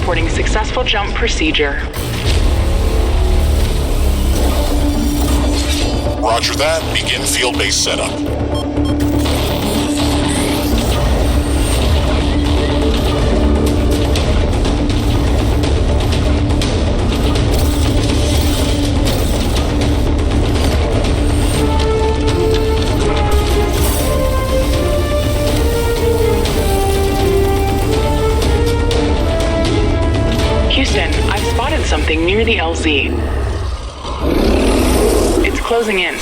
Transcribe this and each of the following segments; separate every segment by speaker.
Speaker 1: reporting successful jump procedure.
Speaker 2: Roger that. Begin field-based setup.
Speaker 1: Houston, I've spotted something near the LZ. It's closing in.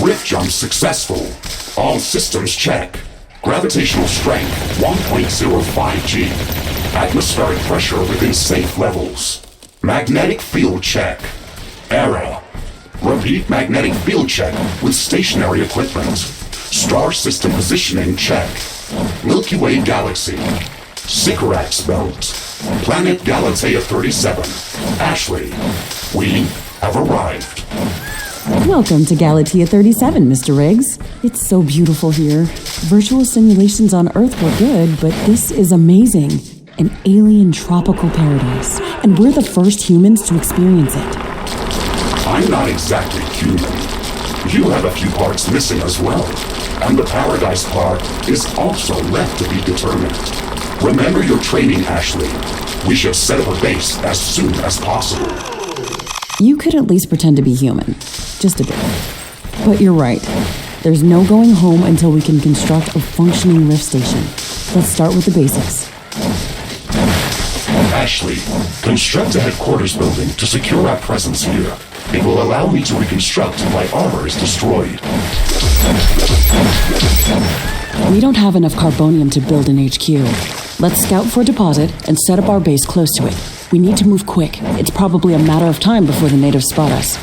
Speaker 3: Rift jump successful. All systems check. Gravitational strength 1.05 G. Atmospheric pressure within safe levels. Magnetic field check. Error. Repeat magnetic field check with stationary equipment. Star system positioning check. Milky Way galaxy. Sycorax belt. Planet Galatea 37. Ashley, we have arrived.
Speaker 4: Welcome to Galatea 37, Mr. Riggs. It's so beautiful here. Virtual simulations on Earth were good, but this is amazing. An alien tropical paradise, and we're the first humans to experience it.
Speaker 3: I'm not exactly human. You have a few parts missing as well, and the paradise part is also left to be determined. Remember your training, Ashley. We should set up a base as soon as possible.
Speaker 4: You could at least pretend to be human. Just a bit. But you're right. There's no going home until we can construct a functioning rift station. Let's start with the basics.
Speaker 3: Ashley, construct a headquarters building to secure our presence here. It will allow me to reconstruct if my armor is destroyed.
Speaker 4: We don't have enough carbonium to build an HQ. Let's scout for a deposit and set up our base close to it. We need to move quick. It's probably a matter of time before the natives spot us.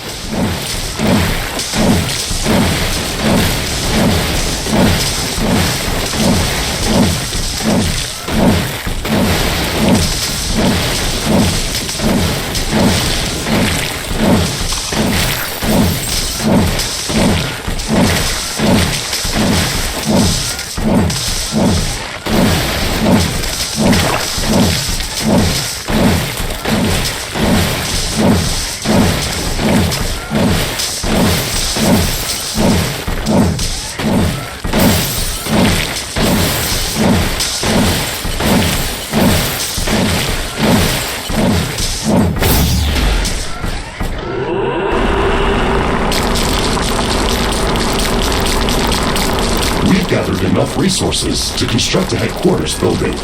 Speaker 3: Gathered enough resources to construct a headquarters building.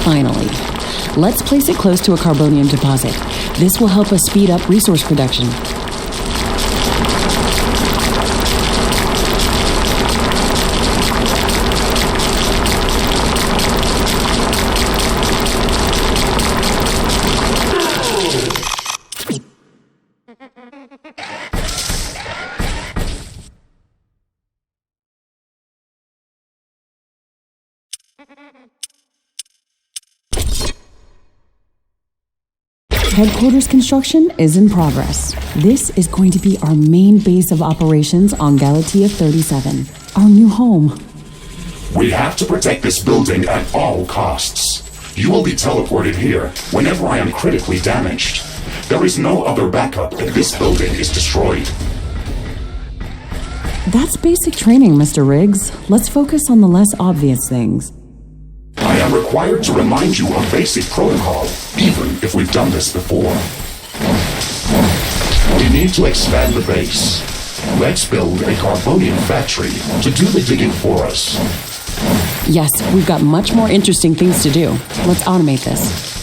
Speaker 4: Finally. Let's place it close to a carbonium deposit. This will help us speed up resource production. Headquarters construction is in progress. This is going to be our main base of operations on Galatea 37, our new home.
Speaker 3: We have to protect this building at all costs. You will be teleported here whenever I am critically damaged. There is no other backup if this building is destroyed.
Speaker 4: That's basic training, Mr. Riggs. Let's focus on the less obvious things.
Speaker 3: I am required to remind you of basic protocol, even if we've done this before. We need to expand the base. Let's build a carbonium factory to do the digging for us.
Speaker 4: Yes, we've got much more interesting things to do. Let's automate this.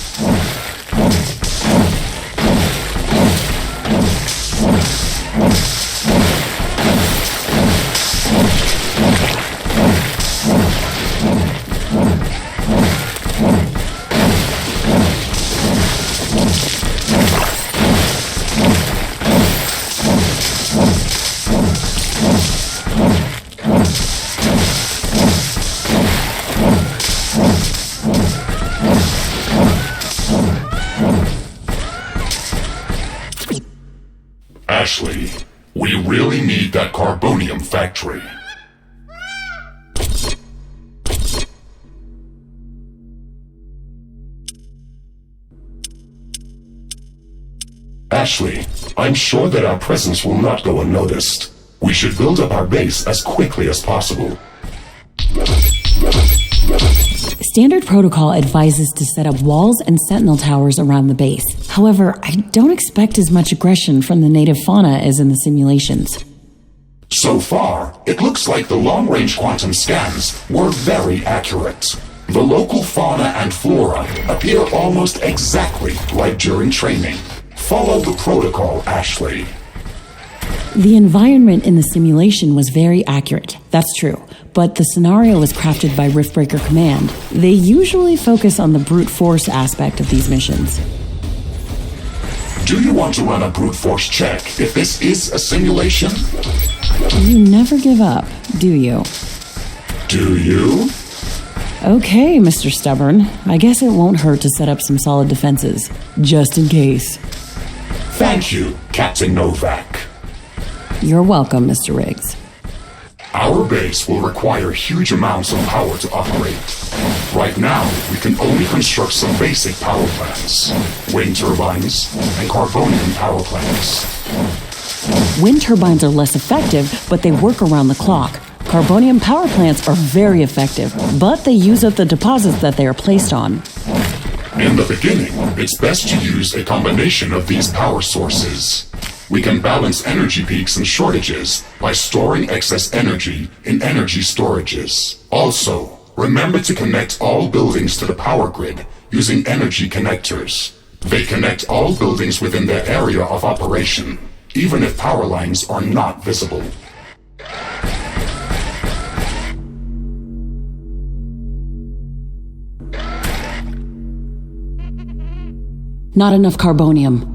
Speaker 3: Ashley, we really need that carbonium factory. Ashley, I'm sure that our presence will not go unnoticed. We should build up our base as quickly as possible.
Speaker 4: Standard protocol advises to set up walls and sentinel towers around the base. However, I don't expect as much aggression from the native fauna as in the simulations.
Speaker 3: So far, it looks like the long-range quantum scans were very accurate. The local fauna and flora appear almost exactly like during training. Follow the protocol, Ashley.
Speaker 4: The environment in the simulation was very accurate, that's true, but the scenario was crafted by Riftbreaker Command. They usually focus on the brute force aspect of these missions.
Speaker 3: Do you want to run a brute force check if this is a simulation?
Speaker 4: You never give up, do you?
Speaker 3: Do you?
Speaker 4: Okay, Mr. Stubborn. I guess it won't hurt to set up some solid defenses, just in case.
Speaker 3: Thank you, Captain Novak.
Speaker 4: You're welcome, Mr. Riggs.
Speaker 3: Our base will require huge amounts of power to operate. Right now, we can only construct some basic power plants. Wind turbines and carbonium power plants.
Speaker 4: Wind turbines are less effective, but they work around the clock. Carbonium power plants are very effective, but they use up the deposits that they are placed on.
Speaker 3: In the beginning, it's best to use a combination of these power sources. We can balance energy peaks and shortages by storing excess energy in energy storages. Also, remember to connect all buildings to the power grid using energy connectors. They connect all buildings within their area of operation, even if power lines are not visible.
Speaker 4: Not enough carbonium.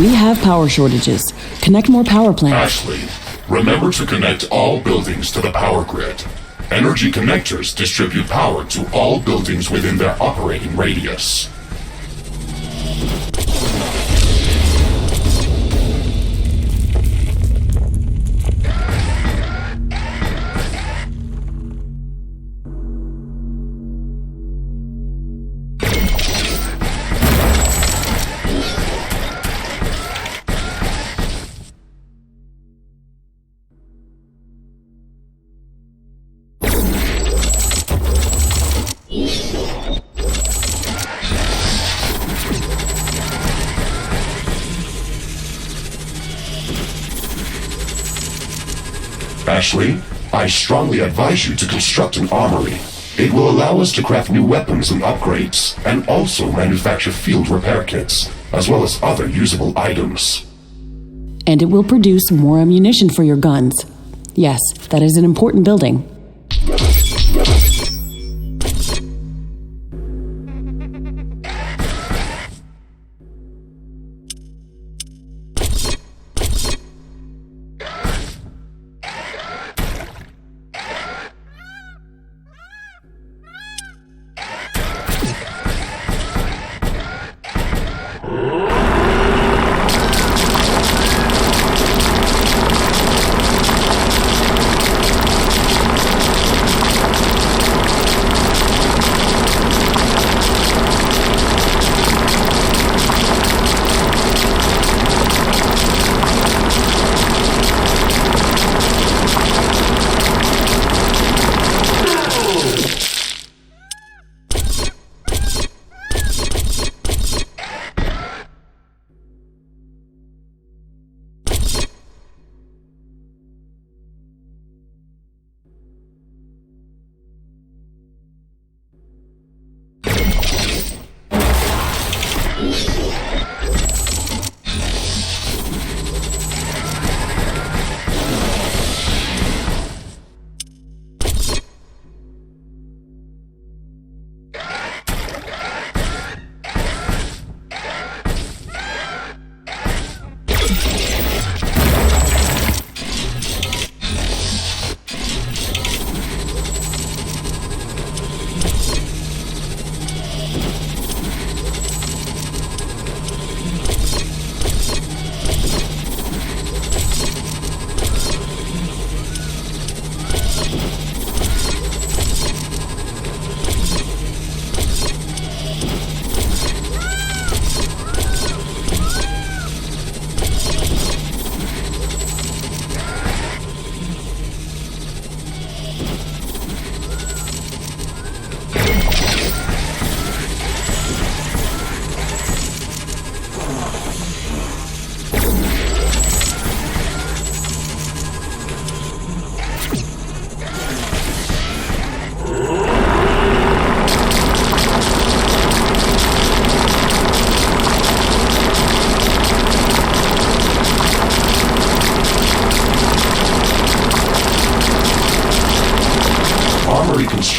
Speaker 4: We have power shortages. Connect more power plants.
Speaker 3: Ashley, remember to connect all buildings to the power grid. Energy connectors distribute power to all buildings within their operating radius. Ashley, I strongly advise you to construct an armory. It will allow us to craft new weapons and upgrades, and also manufacture field repair kits, as well as other usable items.
Speaker 4: And it will produce more ammunition for your guns. Yes, that is an important building.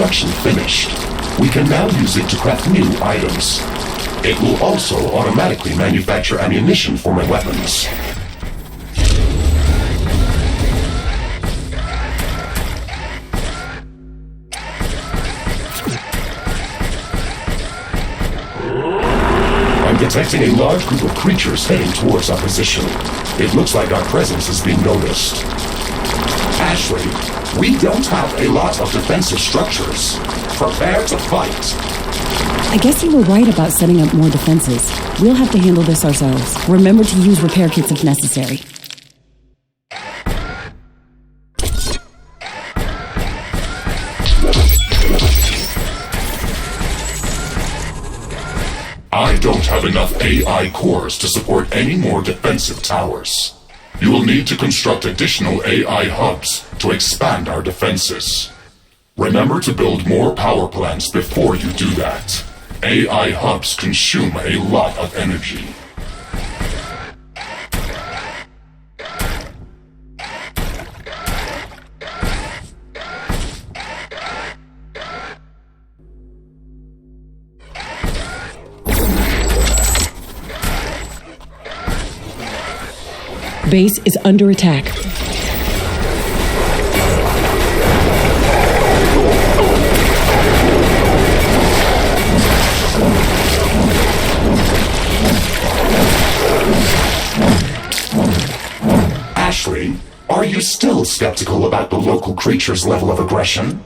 Speaker 3: construction finished. We can now use it to craft new items. It will also automatically manufacture ammunition for my weapons. I'm detecting a large group of creatures heading towards our position. It looks like our presence is being noticed. Ashley, we don't have a lot of defensive structures. Prepare to fight.
Speaker 4: I guess you were right about setting up more defenses. We'll have to handle this ourselves. Remember to use repair kits if necessary.
Speaker 3: I don't have enough AI cores to support any more defensive towers. You will need to construct additional AI hubs to expand our defenses. Remember to build more power plants before you do that. AI hubs consume a lot of energy.
Speaker 4: Base is under attack.
Speaker 3: Ashley, are you still skeptical about the local creature's level of aggression?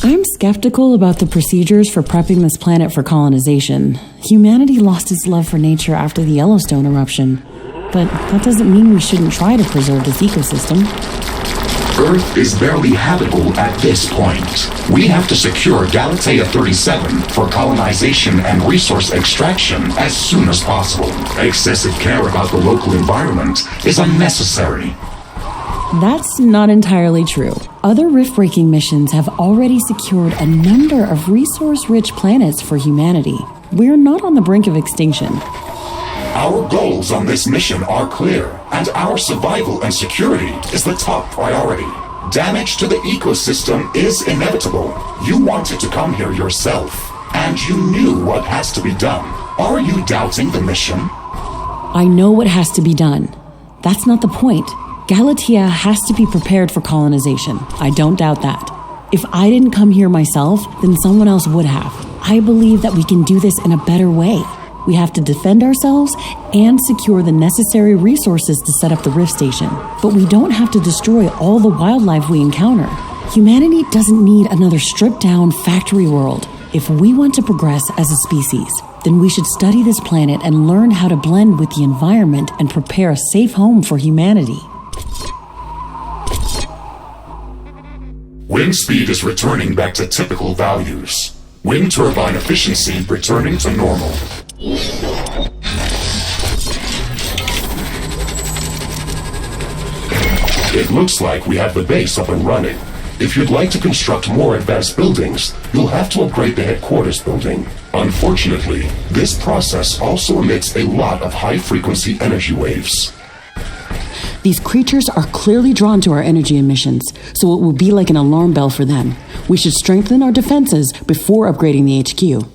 Speaker 4: I'm skeptical about the procedures for prepping this planet for colonization. Humanity lost its love for nature after the Yellowstone eruption. But that doesn't mean we shouldn't try to preserve this ecosystem.
Speaker 3: Earth is barely habitable at this point. We have to secure Galatea 37 for colonization and resource extraction as soon as possible. Excessive care about the local environment is unnecessary.
Speaker 4: That's not entirely true. Other rift-breaking missions have already secured a number of resource-rich planets for humanity. We're not on the brink of extinction.
Speaker 3: Our goals on this mission are clear, and our survival and security is the top priority. Damage to the ecosystem is inevitable. You wanted to come here yourself, and you knew what has to be done. Are you doubting the mission?
Speaker 4: I know what has to be done. That's not the point. Galatea has to be prepared for colonization. I don't doubt that. If I didn't come here myself, then someone else would have. I believe that we can do this in a better way. We have to defend ourselves and secure the necessary resources to set up the Rift Station. But we don't have to destroy all the wildlife we encounter. Humanity doesn't need another stripped-down factory world. If we want to progress as a species, then we should study this planet and learn how to blend with the environment and prepare a safe home for humanity.
Speaker 3: Wind speed is returning back to typical values. Wind turbine efficiency returning to normal. It looks like we have the base up and running. If you'd like to construct more advanced buildings, you'll have to upgrade the headquarters building. Unfortunately, this process also emits a lot of high-frequency energy waves.
Speaker 4: These creatures are clearly drawn to our energy emissions, so it will be like an alarm bell for them. We should strengthen our defenses before upgrading the HQ.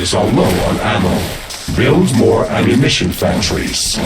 Speaker 3: refineries are low on ammo. Build more ammunition factories.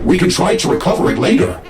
Speaker 3: We can try to recover it later.